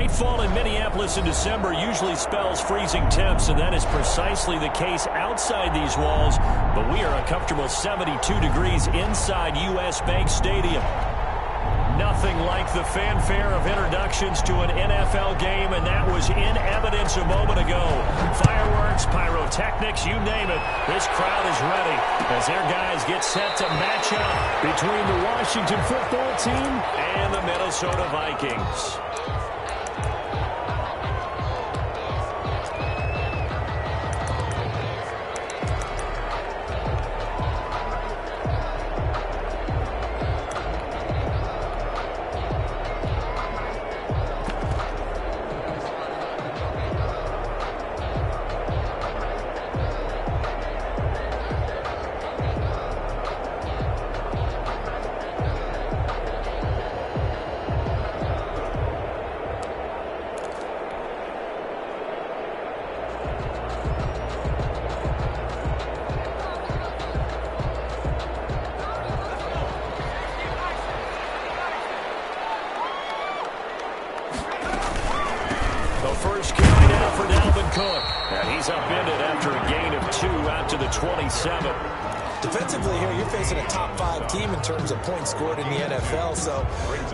Nightfall in Minneapolis in December usually spells freezing temps, and that is precisely the case outside these walls. But we are a comfortable 72 degrees inside U.S. Bank Stadium. Nothing like the fanfare of introductions to an NFL game, and that was in evidence a moment ago. Fireworks, pyrotechnics, you name it. This crowd is ready as their guys get set to match up between the Washington football team and the Minnesota Vikings. First carry down for Dalvin Cook. And he's upended after a gain of 2 out to the 27. Defensively here, you're facing a top 5 team in terms of points scored in the NFL. So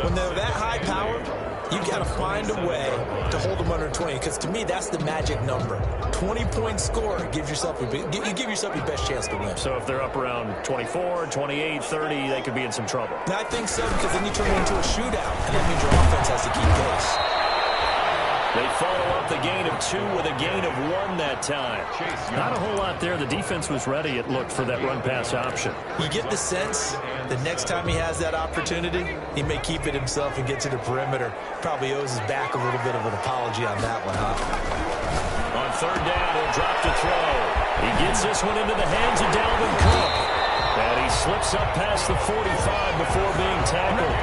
when they're that high powered, you got to find a way to hold them under 20. Because to me, that's the magic number. 20-point score gives yourself you give yourself your best chance to win. So if they're up around 24, 28, 30, they could be in some trouble. And I think so, because then you turn it into a shootout, and that means your offense has to keep pace. They follow up the gain of 2 with a gain of 1 that time. Not a whole lot there. The defense was ready, it looked, for that run-pass option. You get the sense the next time he has that opportunity, he may keep it himself and get to the perimeter. Probably owes his back a little bit of an apology on that one, huh? On third down, he'll drop to throw. He gets this one into the hands of Dalvin Cook. And he slips up past the 45 before being tackled.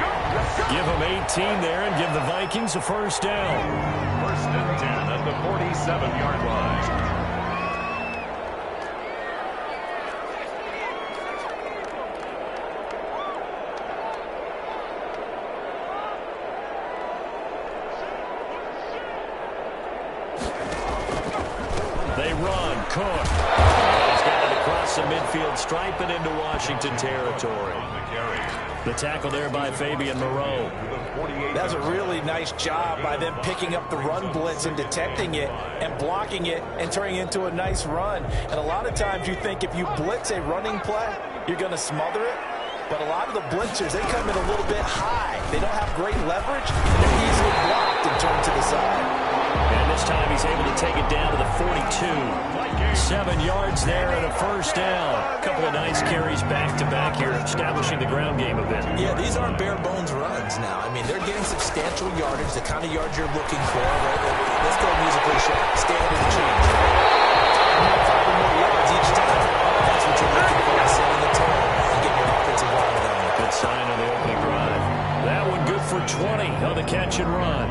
Give him 18 there and give the Vikings a first down. First and 10 at the 47-yard line. They run. Cook. He's got it across the midfield stripe and into Washington territory. The tackle there by Fabian Moreau. That's a really nice job by them picking up the run blitz and detecting it and blocking it and turning it into a nice run. And a lot of times you think if you blitz a running play, you're going to smother it. But a lot of the blitzers, they come in a little bit high. They don't have great leverage, and they're easily blocked and turned to the side. And this time he's able to take it down to the 42. 7 yards there and a first down. A couple of nice carries back-to-back here, establishing the ground game a bit. Yeah, these aren't bare-bones runs now. I mean, they're getting substantial yardage, the kind of yards you're looking for. Right? Let's go musically sharp. Standard and change. 5 or more yards each time. That's what you're looking for, setting the tone and getting your offensive line going. Good sign on the opening drive. That one good for 20 on the catch and run.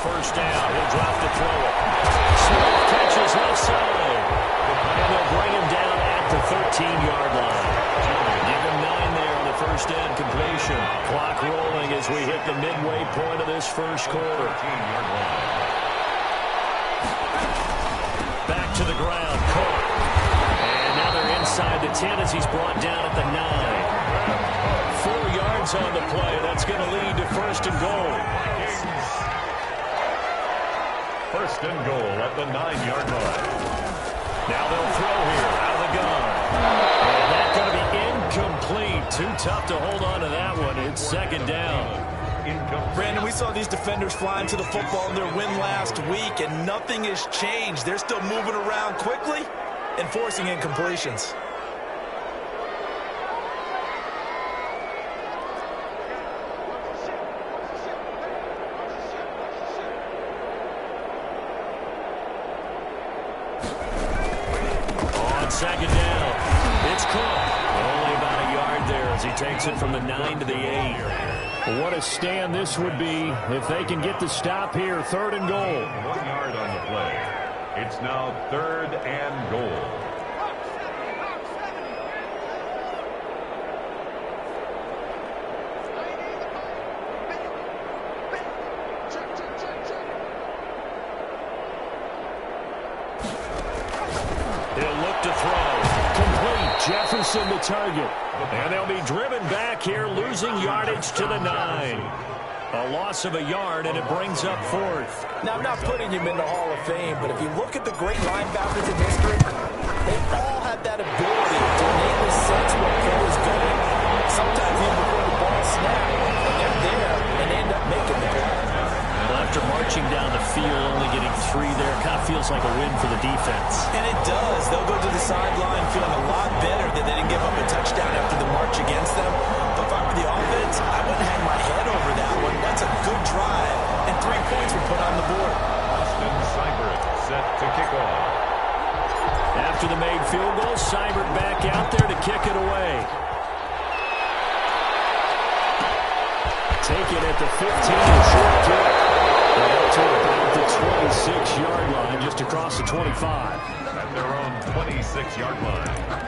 First down, he'll drop to throw it. Smith catches left side. And they'll bring him down at the 13-yard line. Give him 9 there on the first down completion. Clock rolling as we hit the midway point of this first quarter. Back to the ground, Cook. And now they're inside the 10 as he's brought down at the 9. 4 yards on the play. That's going to lead to first and goal. First and goal at the 9-yard line. Now they'll throw here out of the gun. And that's going to be incomplete. Too tough to hold on to that one. It's second down. Brandon, we saw these defenders flying to the football in their win last week, and nothing has changed. They're still moving around quickly and forcing incompletions. Here's Cook. Only about a yard there as he takes it from the 9 to the 8. Well, what a stand this would be if they can get the stop here. 3rd and goal. 1 yard on the play. It's now 3rd and goal. He'll look to throw. Complete. Jefferson the target. And they'll be driven back here, losing yardage to the 9. A loss of a yard, and it brings up 4th. Now, I'm not putting him in the Hall of Fame, but if you look at the great linebackers in history, they all have that ability to innately sense where the play is going. Sometimes even before the ball snaps, and they're there and end up making the play. Well, after marching down the field, only getting 3 there, kind of feels like a win for the defense. And it does. They'll go to the sideline feeling a lot better that they didn't give up a touchdown after the march against them. But if I were the offense, I wouldn't hang my head over that one. That's a good drive, and 3 points were put on the board. Austin Seibert set to kick off. After the made field goal, Seibert back out there to kick it away. Take it at the 15, short kick. Up to about the 26-yard line, just across the 25. At their own 26-yard line.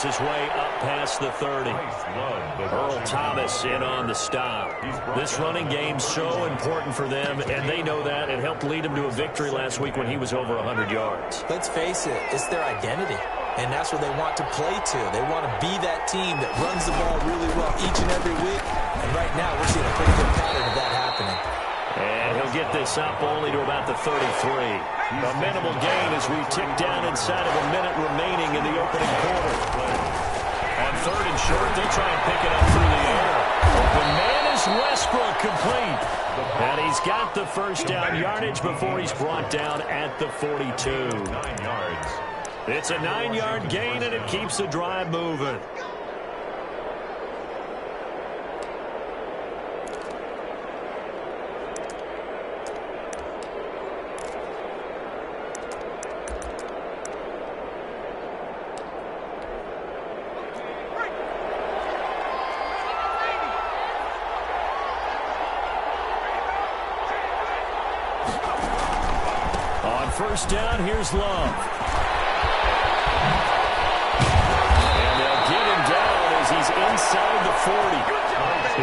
His way up past the 30. Earl Thomas in on the stop. This running game's so important for them, and they know that. It helped lead them to a victory last week when he was over 100 yards. Let's face it, it's their identity, and that's where they want to play to. They want to be that team that runs the ball really well each and every week, and right now we're seeing a pretty good pattern of that happening. And he'll get this up only to about the 33. A minimal gain as we tick down inside of a minute remaining in the opening quarter. On 3rd and short, they'll try and pick it up through the air. The man is Westbrook, complete. And he's got the first down yardage before he's brought down at the 42. 9 yards. It's a 9-yard gain, and it keeps the drive moving. First down, here's Love. And they'll get him down as he's inside the 40.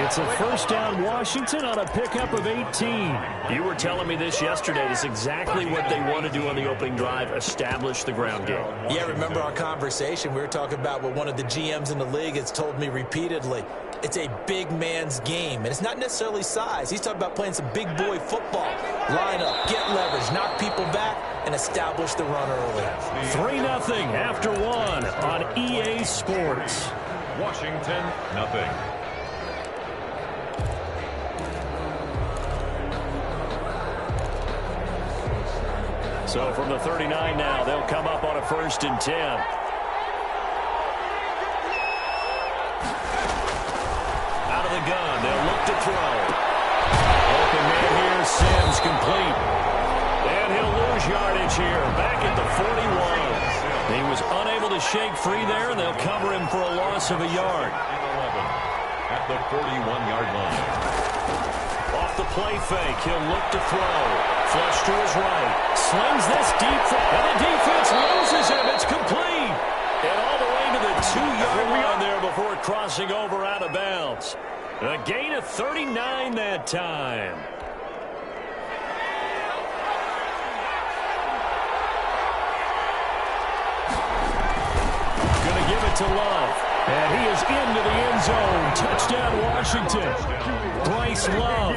It's a first down, Washington, on a pickup of 18. You were telling me this yesterday. It's exactly what they want to do on the opening drive, establish the ground game. Yeah, remember our conversation? We were talking about what one of the GMs in the league has told me repeatedly. It's a big man's game, and it's not necessarily size. He's talking about playing some big boy football. Line up, get leverage, knock people back, and establish the run early. 3-0 after 1 on EA Sports. Washington, nothing. So from the 39 now, they'll come up on a 1st and 10. Out of the gun, they'll look to throw. Open man here, Sims, complete. And he'll lose yardage here, back at the 41. He was unable to shake free there, and they'll cover him for a loss of a yard. 11 at the 41-yard line. Off the play fake, he'll look to throw. Flush to his right. Slings this deep, and the defense loses him. It's complete. And all the way to the 2-yard line there before crossing over out of bounds. A gain of 39 that time. Going to give it to Love. And he is into the end zone. Touchdown, Washington. Bryce Love,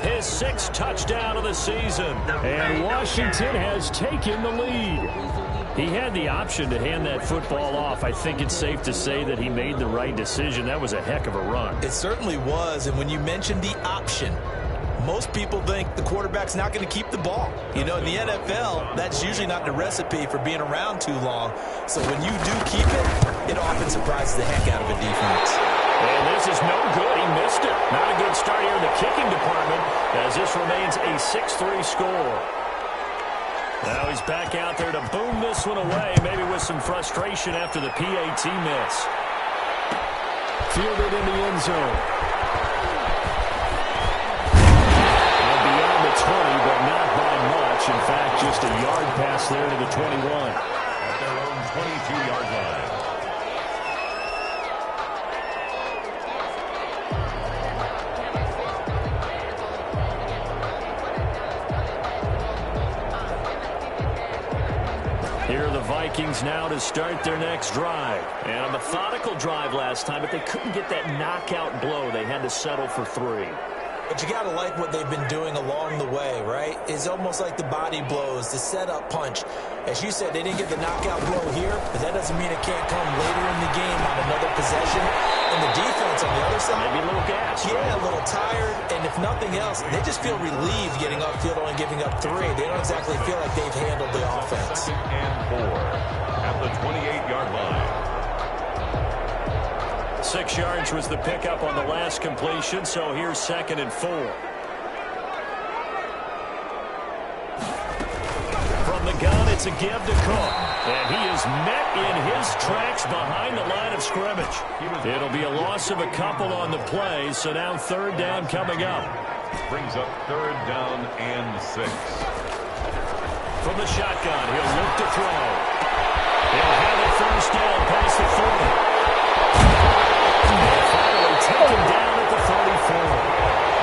his 6th touchdown of the season. And Washington has taken the lead. He had the option to hand that football off. I think it's safe to say that he made the right decision. That was a heck of a run. It certainly was, and when you mentioned the option, most people think the quarterback's not going to keep the ball. You know, in the NFL, that's usually not the recipe for being around too long. So when you do keep it, it often surprises the heck out of a defense. And this is no good. He missed it. Not a good start here in the kicking department as this remains a 6-3 score. Now he's back out there to boom this one away, maybe with some frustration after the PAT miss. Fielded in the end zone. And beyond the 20, but not by much. In fact, just a yard pass there to the 21. At their own 22-yard line. Here are the Vikings now to start their next drive. And a methodical drive last time, but they couldn't get that knockout blow. They had to settle for 3. But you got to like what they've been doing along the way, right? It's almost like the body blows, the setup punch. As you said, they didn't get the knockout blow here, but that doesn't mean it can't come later in the game on another possession. And the defense on the other side, maybe a little gas. Yeah, a little tired. And if nothing else, they just feel relieved getting upfield, only giving up 3. They don't exactly feel like they've handled the offense. 2nd and 4 at the 28-yard line. 6 yards was the pickup on the last completion, so here's 2nd and 4. From the gun, it's a give to Cook. And he is met in his tracks behind the line of scrimmage. It'll be a loss of a couple on the play, so now 3rd down coming up. Brings up 3rd down and 6. From the shotgun, he'll look to throw. He'll have it 1st down past the 40. Finally taken down at the 34.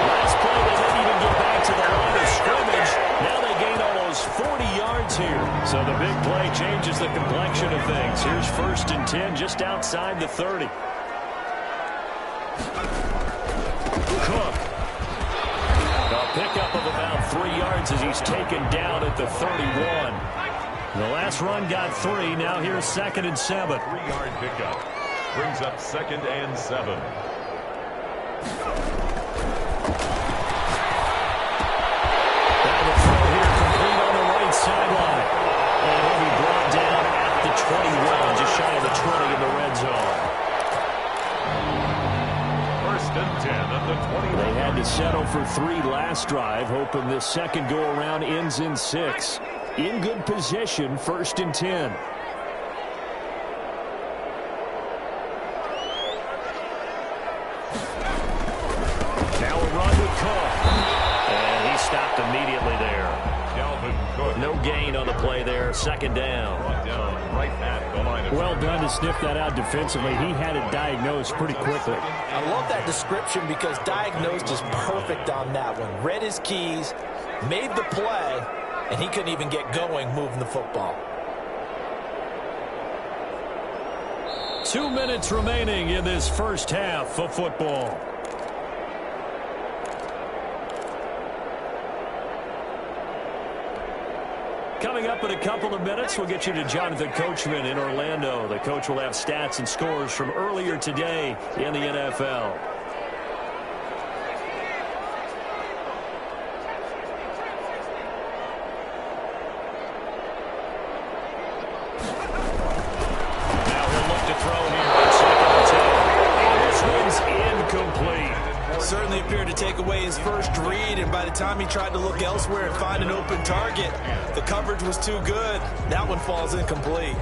Last play, they didn't even get back to the line of scrimmage. Now they gain almost 40 yards here. So the big play changes the complexion of things. Here's 1st and 10 just outside the 30. Cook. A pickup of about 3 yards as he's taken down at the 31. The last run got 3. Now here's 2nd and 7. 3-yard pickup. Brings up 2nd and 7. Now the throw here complete on the right sideline. And he'll be brought down at the 21, just shy of the 20 in the red zone. 1st and 10 at the 20. They had to settle for 3 last drive, hoping this second go-around ends in 6. In good position, 1st and 10. Immediately there. No gain on the play there. 2nd down. Right at the line of well done to sniff that out defensively. He had it diagnosed pretty quickly. I love that description because diagnosed is perfect on that one. Read his keys, made the play, and he couldn't even get going moving the football. 2 minutes remaining in this first half of football. Coming up in a couple of minutes, we'll get you to Jonathan Coachman in Orlando. The coach will have stats and scores from earlier today in the NFL. Now he'll look to throw here on 2nd and 10. And this one's incomplete. Certainly appeared to take away his first read, and by the time he tried to look elsewhere and find an open target, the coverage was too good. That one falls incomplete.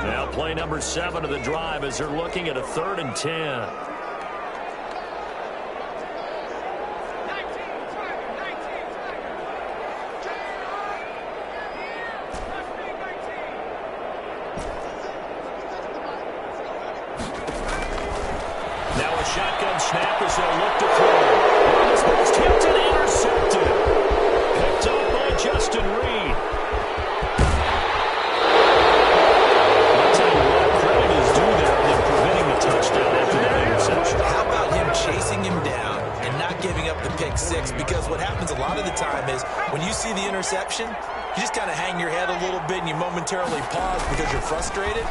Now play number 7 of the drive as they're looking at a 3rd and 10. Shotgun snap as they'll look to throw. This ball's tipped and intercepted. Picked up by Justin Reed. I'll tell you what, credit is due there in preventing the touchdown after that interception. How about him chasing him down and not giving up the pick 6? when you see the interception, you just kind of hang your head a little bit and you momentarily pause because you're frustrated.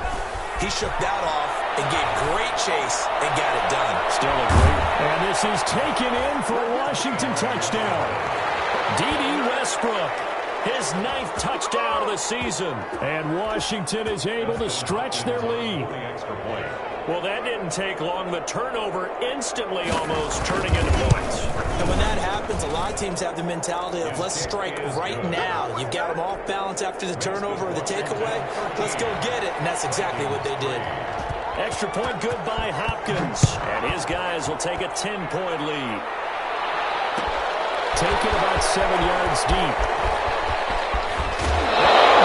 He shook that off and gave great chase and got it done. Still a great. And this is taken in for a Washington touchdown. D.D. Westbrook, his 9th touchdown of the season. And Washington is able to stretch their lead. Well, that didn't take long. The turnover instantly almost turning into points. And when that happens, a lot of teams have the mentality of let's strike right now. You've got them off balance after the turnover or the takeaway. Let's go get it. And that's exactly what they did. Extra point good by Hopkins. And his guys will take a 10-point lead. Taken about 7 yards deep.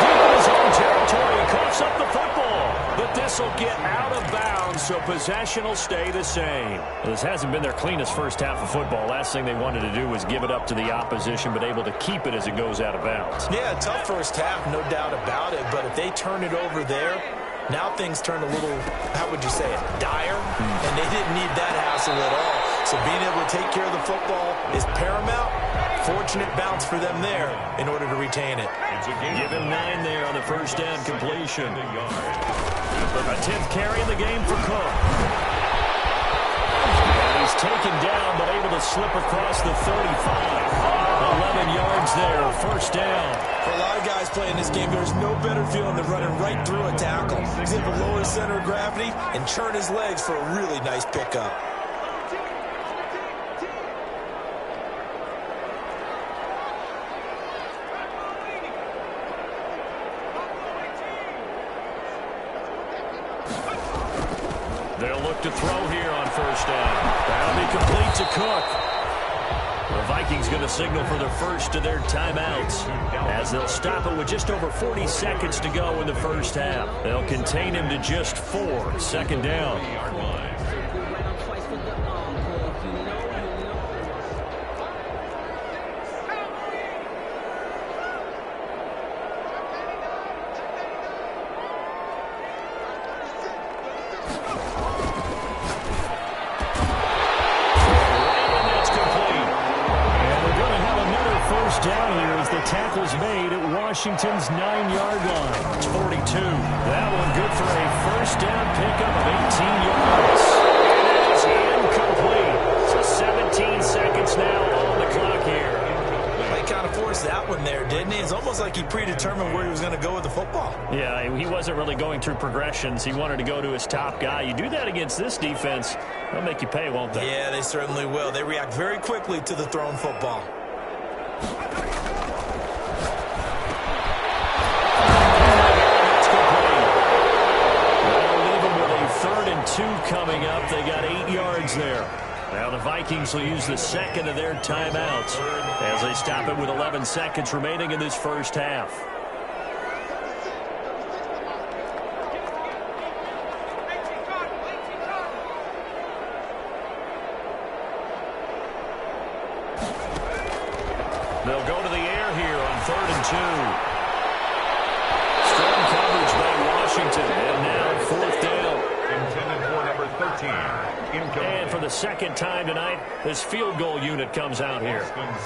Deep in his own territory. Coughs up the football. But this will get out of bounds, so possession will stay the same. This hasn't been their cleanest first half of football. Last thing they wanted to do was give it up to the opposition, but able to keep it as it goes out of bounds. Yeah, tough first half, no doubt about it. But if they turn it over there, now things turn a little, how would you say it, dire? And they didn't need that hassle at all. So being able to take care of the football is paramount. Fortunate bounce for them there in order to retain it. Give him 9 there on the first down completion. A 10th carry in the game for Cook. And he's taken down, but able to slip across the 35. 11 yards there, first down. For a lot of guys playing this game, there's no better feeling than running right through a tackle. He's able to lower his center of gravity and churn his legs for a really nice pickup. They'll look to throw here on first down. That'll be complete to Cook. The Vikings going to signal for their first of their timeouts as they'll stop it with just over 40 seconds to go in the first half. They'll contain him to just 4. Second down. Tackles made at Washington's 9-yard line. It's 42. That one good for a first down pickup of 18 yards. It is incomplete. So 17 seconds now on the clock here. He kind of forced that one there, didn't he? It's almost like he predetermined where he was going to go with the football. Yeah, he wasn't really going through progressions. He wanted to go to his top guy. You do that against this defense, they'll make you pay, won't they? Yeah, they certainly will. They react very quickly to the thrown football. Coming up, they got 8 yards there. Now the Vikings will use the second of their timeouts as they stop it with 11 seconds remaining in this first half. They'll go to the air here on 3rd and 2. Strong coverage by Washington, and now 4th down. Intended for number 13. And for the second time tonight, this field goal unit comes out here.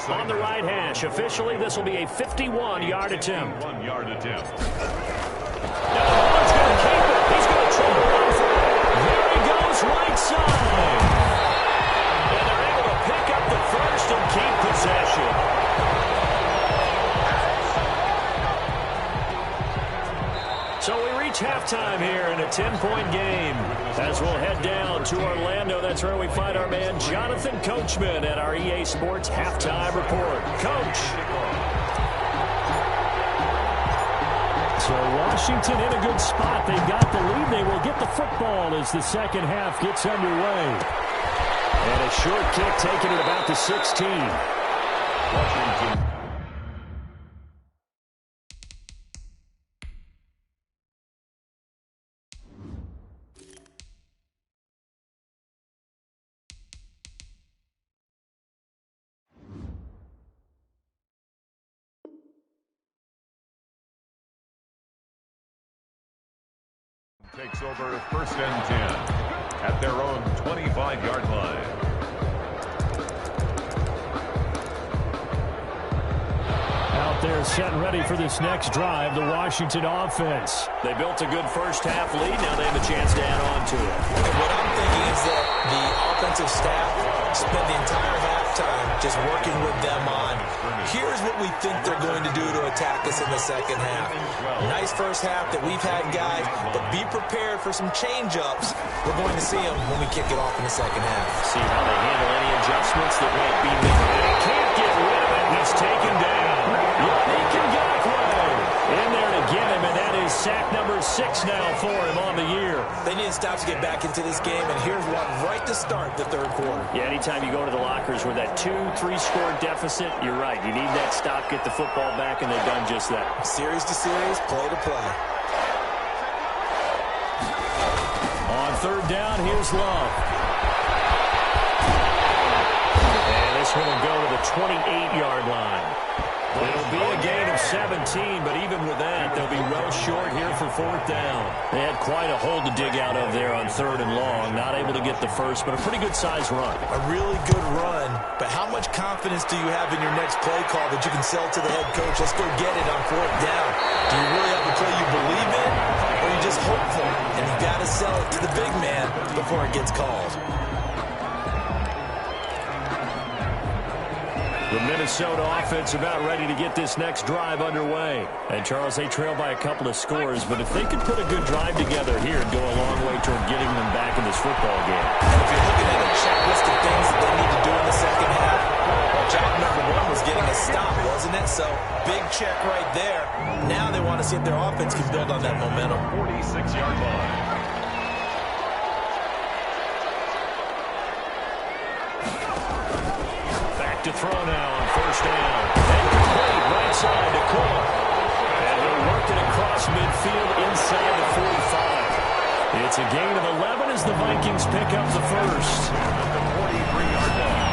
On the right hash, officially, this will be a 51-yard attempt. 51-yard attempt. Now the ball's going to keep it. He's going to try to run for it. There he goes, right side. And they're able to pick up the first and keep possession. So we reach halftime here in a 10-point game. As we'll head down to Orlando, that's where we find our man Jonathan Coachman at our EA Sports Halftime Report. Coach. So Washington in a good spot. They've got the lead. They will get the football as the second half gets underway. And a short kick taken at about the 16. Washington. Takes over 1st and 10 at their own 25-yard line. out there, set and ready for this next drive, the Washington offense. They built a good first-half lead. Now they have a chance to add on to it. And what I'm thinking is that the offensive staff spent the entire halftime just working with them on, here's what we think they're going to do to attack us in the second half. Nice first half that we've had, guys, but be prepared for some change-ups. We're going to see them when we kick it off in the second half. See how they handle any adjustments that might be made. They can't get rid of it. He's taken down. Yannick Ngakoue in there to get him, and that is sack number 6 now for him on the year. They need to stop to get back into this game, and here's one right to start the third quarter. Yeah, anytime you go to the lockers with that 2-3 score deficit, you're right. You need that stop, get the football back, and they've done just that. Series to series, play to play. On third down, here's Love. And this one will go to the 28-yard line. It'll be a gain of 17, but even with that, they'll be well short here for fourth down. They had quite a hole to dig out of there on third and long. Not able to get the first, but a pretty good-sized run. A really good run, but how much confidence do you have in your next play call that you can sell to the head coach? Let's go get it on fourth down. Do you really have a play you believe in, or are you just hopeful? And you've got to sell it to the big man before it gets called. The Minnesota offense about ready to get this next drive underway. And, Charles, they trail by a couple of scores, but if they could put a good drive together here, it'd go a long way toward getting them back in this football game. And if you're looking at a checklist of things that they need to do in the second half, job number 1 was getting a stop, wasn't it? So, big check right there. Now they want to see if their offense can build on that momentum. 46-yard line. To throw now on first down. And complete right side to Cook. And he'll work it across midfield inside the 45. It's a gain of 11 as the Vikings pick up the first. At the 43-yard line.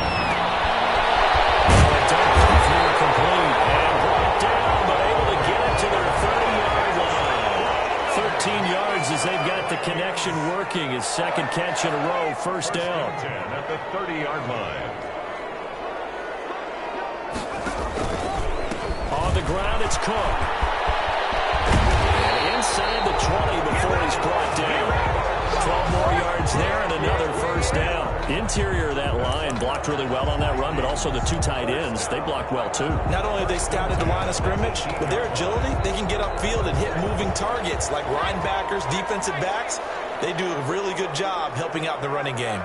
A dump off here complete. And brought down, but able to get it to their 30-yard line. 13 yards as they've got the connection working. His second catch in a row, first down. 10 at the 30-yard line. On the ground, it's Cook. And inside the 20 before he's brought down. 12 more yards there and another first down. Interior of that line blocked really well on that run, but also the 2 tight ends, they blocked well too. Not only have they scouted the line of scrimmage, with their agility, they can get upfield and hit moving targets like linebackers, defensive backs. They do a really good job helping out the running game.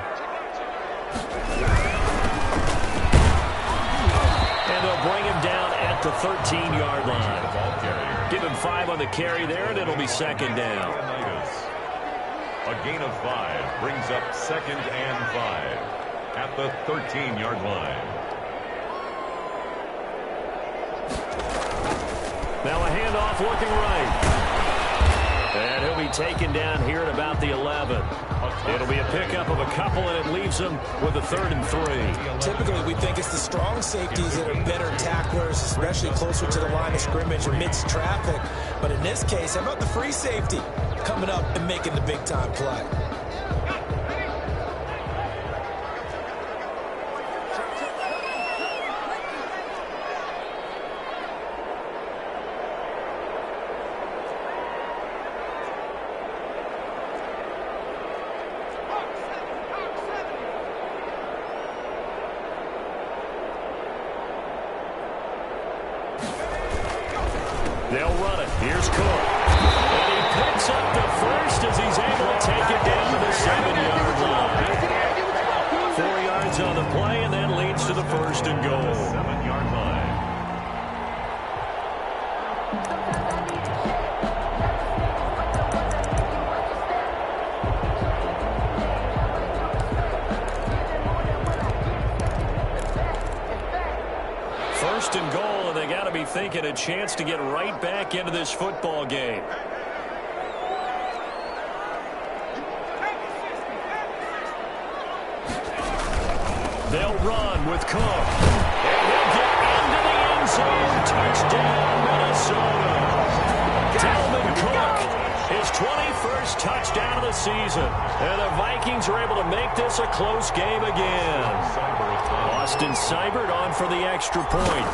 And they'll bring him down at the 13-yard line. Give him 5 on the carry there, and it'll be second down. A gain of 5 brings up 2nd and 5 at the 13-yard line. Now a handoff looking right. And he'll be taken down here at about the 11. It'll be a pickup of a couple, and it leaves them with a 3rd and 3. Typically, we think it's the strong safeties that are better tacklers, especially closer to the line of scrimmage amidst traffic. But in this case, how about the free safety coming up and making the big-time play? They'll run it. Here's Cook. And he picks up the first as he's able to take it down to the 7-yard line. 4 yards on the play, and that leads to the first and goal. 7-yard line. First and goal, and they got to be thinking a chance to get right back into this football game. They'll run with Cook. And he'll get into the end zone. Touchdown, Minnesota. Dalvin Cook, his 21st touchdown of the season. And the Vikings are able to make this a close game again. Austin Seibert on for the extra point.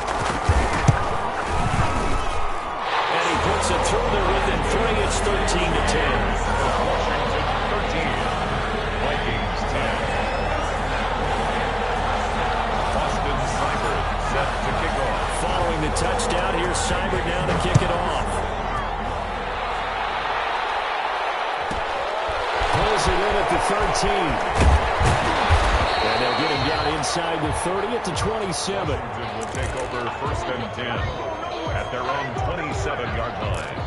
And they'll get him down inside the 30 at the 27. Will take over 1st and 10 at their own 27-yard line.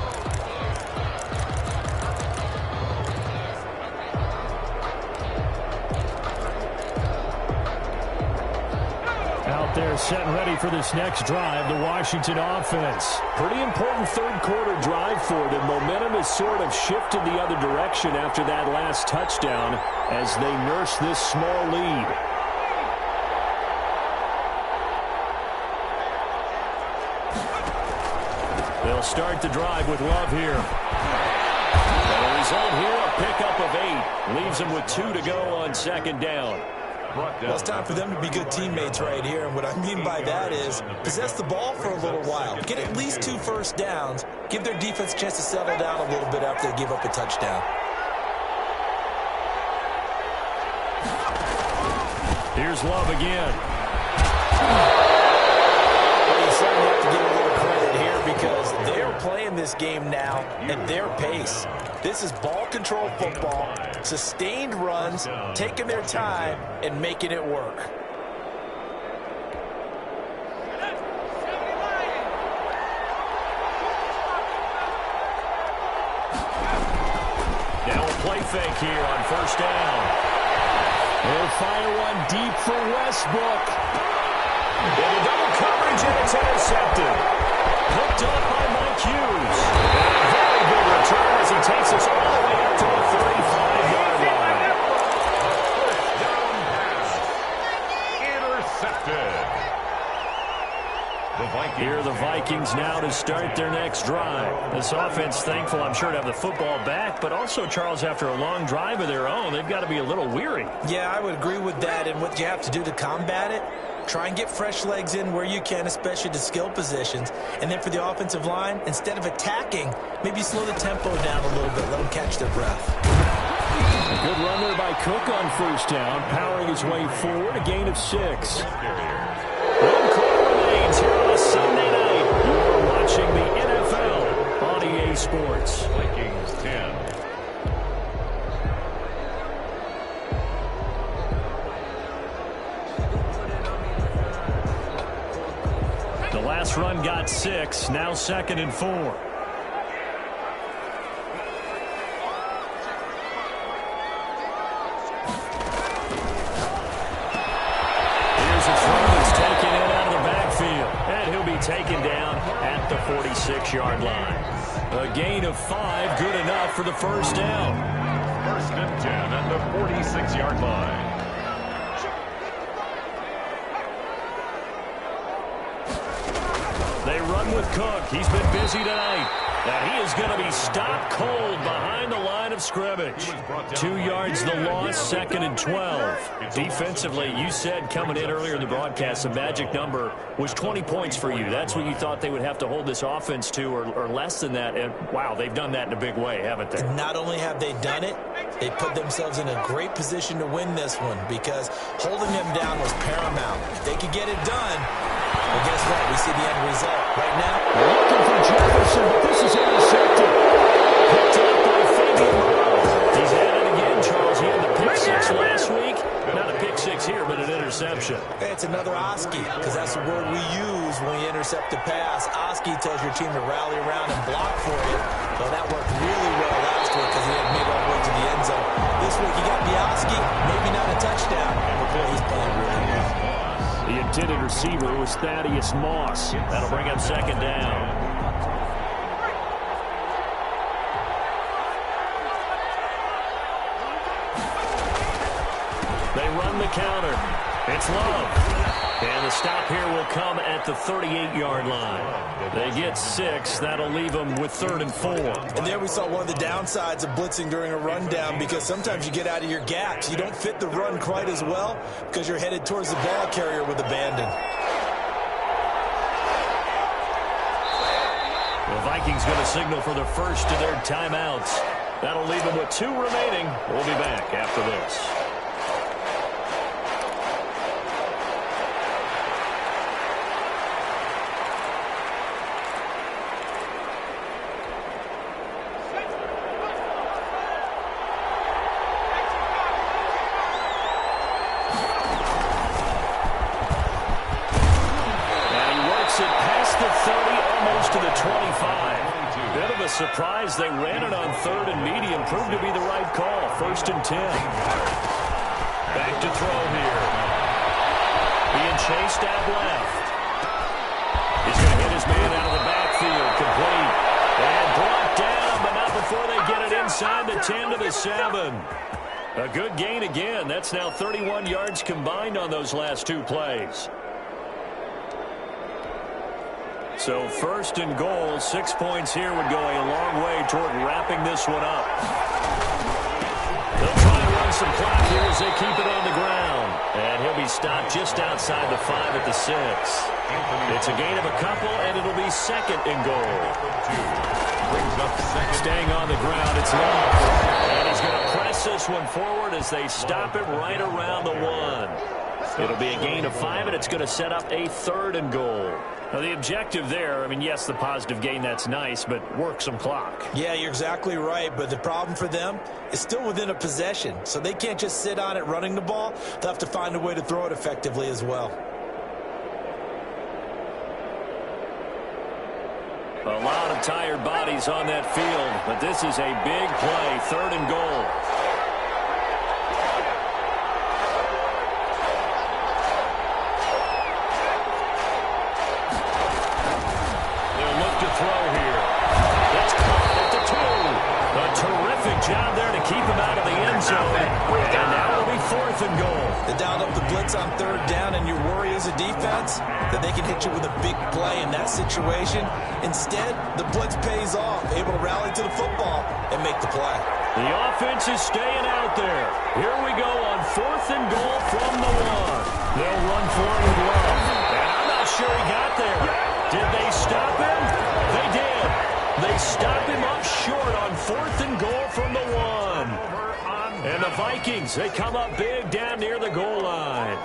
Out there set and ready for this next drive, the Washington offense. Pretty important third-quarter drive for them. Momentum has sort of shifted the other direction after that last touchdown as they nurse this small lead. They'll start the drive with Love here. And the result here, a pickup of 8. Leaves them with 2 to go on 2nd down. Well, it's time for them to be good teammates right here. And what I mean by that is possess the ball for a little while. Get at least 2 first downs. Give their defense a chance to settle down a little bit after they give up a touchdown. Here's Love again. Well, you certainly have to give a little credit here because they're playing this game now at their pace. This is ball control football, sustained runs, taking their time, and making it work. Now a play fake here on 1st down. They'll fire one deep for Westbrook. And a double coverage, and it's intercepted. Picked up by Mike Hughes. And a very good return as he takes us all the way up to the 35-yard line. First down pass. Intercepted. Here are the Vikings now to start their next drive. This offense, thankful, I'm sure, to have the football back, but also, Charles, after a long drive of their own, they've got to be a little weary. Yeah, I would agree with that, and what you have to do to combat it, try and get fresh legs in where you can, especially to skill positions. And then for the offensive line, instead of attacking, maybe slow the tempo down a little bit, let them catch their breath. A good run there by Cook on 1st down, powering his way forward, a gain of 6. One quarter remains here on a Sunday night. You are watching the NFL on EA Sports. Vikings 10. The last run got 6, now 2nd and 4. Here's a throw that's taken in out of the backfield. And he'll be taken down at the 46-yard line. A gain of 5, good enough for the 1st down. 1st and 10 at the 46-yard line. They run with Cook. He's been busy tonight. And he is going to be stopped cold behind the line of scrimmage. 2 yards the loss, 2nd and 12. Defensively, you said coming in earlier in the broadcast, the magic number was 20 points for you. That's what you thought they would have to hold this offense to, or less than that. And, wow, they've done that in a big way, haven't they? Not only have they done it, they put themselves in a great position to win this one because holding them down was paramount. If they could get it done, well, guess what? We see the end result. Right now, we're looking for Jefferson, but this is intercepted. Picked up by Fabian Moreau. He's at it again, Charles. He had the pick 6 last week. Not a pick 6 here, but an interception. It's another Oski, because that's the word we use when you intercept a pass. Oski tells your team to rally around and block for you. Well, that worked really well last week because he had made all the way to the end zone. This week, he got the Oski, maybe not a touchdown, but boy, he's playing really well. The intended receiver was Thaddeus Moss. That'll bring up 2nd down. They run the counter. It's Love. And the stop here will come at the 38-yard line. They get 6. That'll leave them with 3rd and 4. And there we saw one of the downsides of blitzing during a rundown because sometimes you get out of your gaps. You don't fit the run quite as well because you're headed towards the ball carrier with abandon. The Vikings going to signal for the first of their timeouts. That'll leave them with 2 remaining. We'll be back after this. almost to the 25. Bit of a surprise. They ran it on 3rd and medium. Proved to be the right call. 1st and 10. Back to throw here. Being chased out left. He's going to get his man out of the backfield. Complete. And brought down, but not before they get it inside the 10 to the 7. A good gain again. That's now 31 yards combined on those last 2 plays. So 1st and goal, 6 points here would go a long way toward wrapping this one up. They'll try and run some clock here as they keep it on the ground. And he'll be stopped just outside the 5 at the 6. It's a gain of a couple, and it'll be 2nd and goal. Staying on the ground, it's Love. And he's going to press this one forward as they stop it right around the 1. It'll be a gain of 5, and it's going to set up a 3rd and goal. Now, the objective there, I mean, yes, the positive gain, that's nice, but work some clock. Yeah, you're exactly right, but the problem for them is still within a possession, so they can't just sit on it running the ball. They'll have to find a way to throw it effectively as well. A lot of tired bodies on that field, but this is a big play, 3rd and goal. Job there to keep him out of the end zone. And now it'll be 4th and goal. They dialed up the blitz on 3rd down, and your worry as a defense that they can hit you with a big play in that situation. Instead, the blitz pays off, able to rally to the football and make the play. The offense is staying out there. Here we go on 4th and goal from the 1. They'll run for it with Love. And I'm not sure he got there. Did they stop him? They did. They stop him up short on 4th and goal from the 1. And the Vikings, they come up big down near the goal line.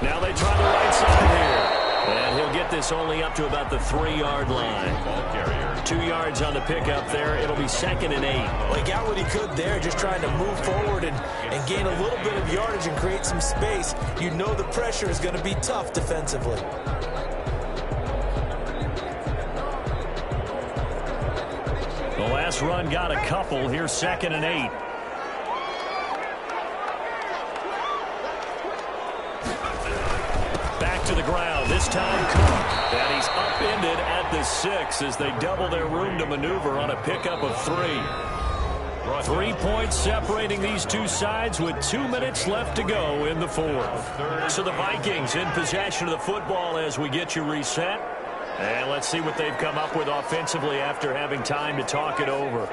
Now they try the right side here. And he'll get this only up to about the 3-yard line. 2 yards on the pickup there. It'll be 2nd and 8. Well, he got what he could there, just trying to move forward and gain a little bit of yardage and create some space. You know the pressure is going to be tough defensively. The last run got a couple. Here's 2nd and 8. Back to the ground. This time Cook. And he's upended at the 6 as they double their room to maneuver on a pickup of 3. 3 points separating these two sides with 2 minutes left to go in the 4th. So the Vikings in possession of the football as we get you reset. And let's see what they've come up with offensively after having time to talk it over.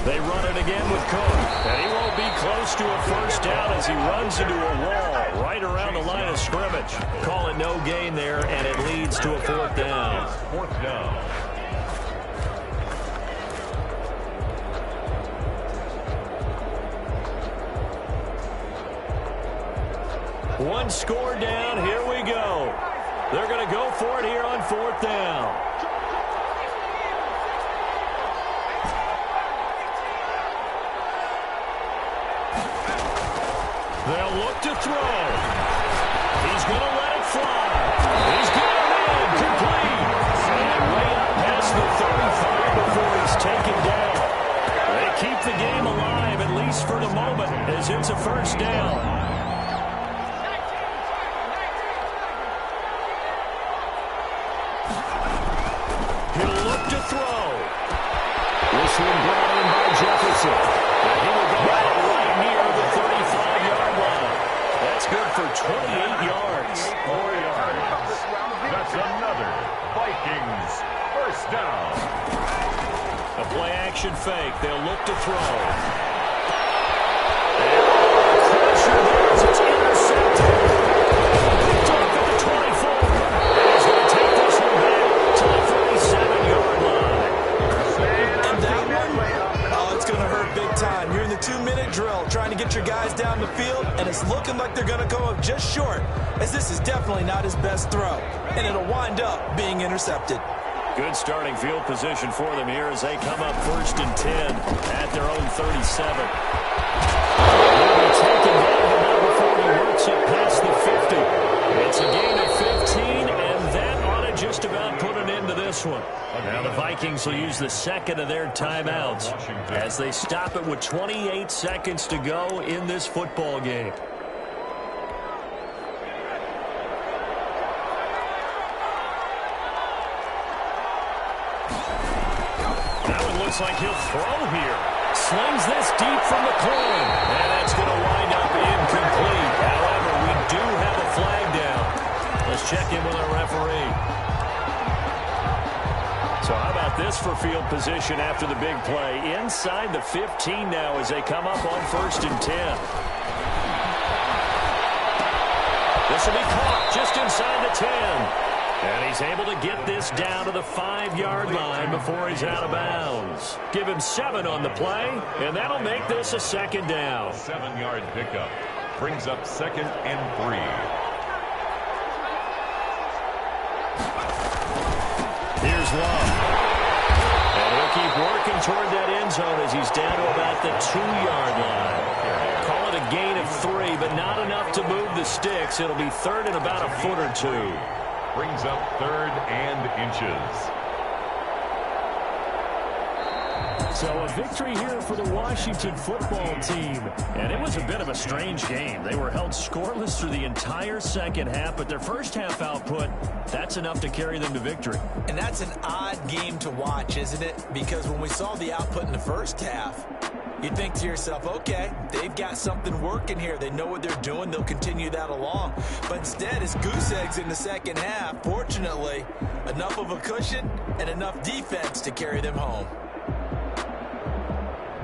They run it again with Cook. And he won't be close to a 1st down as he runs into a wall right around the line of scrimmage. Call it no gain there, and it leads to a 4th down. 4th down. One score down. Here we go. They're going to go for it here on 4th down. They'll look to throw. He's going to let it fly. He's got it in. Complete. And way up past the 35 before he's taken down. They keep the game alive, at least for the moment, as it's a 1st down. He'll look to throw. This one brought in by Jefferson. And he will go out right near the 35-yard line. That's good for 28 yards. 4 yards. That's another Vikings 1st down. A play-action fake. They'll look to throw. Pressure there as it's intercepted. Picked up at the 24. And he's going to take this one back to the 37-yard line. And that one, oh, it's going to hurt big time. You're in the 2-minute drill trying to get your guys down the field, and it's looking like they're going to go up just short, as this is definitely not his best throw, and it'll wind up being intercepted. Good starting field position for them here as they come up 1st and 10 at their own 37. They'll be taken down the number before he works it past the 50. It's a gain of 15, and that ought to just about put an end to this one. Now the Vikings will use the second of their timeouts as they stop it with 28 seconds to go in this football game. Looks like he'll throw here. Slings this deep from the coin. And that's going to wind up incomplete. However, we do have a flag down. Let's check in with our referee. So how about this for field position after the big play? Inside the 15 now as they come up on 1st and 10. This will be caught just inside the 10. And he's able to get this down to the 5-yard line before he's out of bounds. Give him 7 on the play, and that'll make this a 2nd down. 7-yard pickup brings up 2nd and 3. Here's Love. And he'll keep working toward that end zone as he's down to about the 2-yard line. Call it a gain of 3, but not enough to move the sticks. It'll be 3rd and about a foot or 2. Brings up 3rd and inches. So a victory here for the Washington football team. And it was a bit of a strange game. They were held scoreless through the entire second half, but their first half output, that's enough to carry them to victory. And that's an odd game to watch, isn't it? Because when we saw the output in the first half, you think to yourself, okay, they've got something working here. They know what they're doing. They'll continue that along. But instead, it's goose eggs in the second half. Fortunately, enough of a cushion and enough defense to carry them home.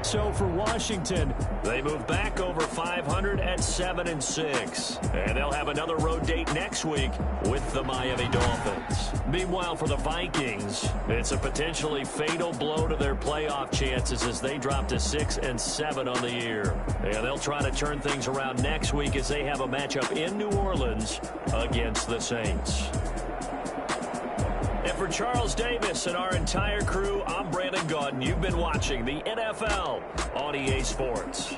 So for Washington, they move back over 500 at 7-6. And they'll have another road date next week with the Miami Dolphins. Meanwhile, for the Vikings, it's a potentially fatal blow to their playoff chances as they drop to 6-7 on the year. And they'll try to turn things around next week as they have a matchup in New Orleans against the Saints. And for Charles Davis and our entire crew, I'm Brandon Gaudin. You've been watching the NFL on EA Sports.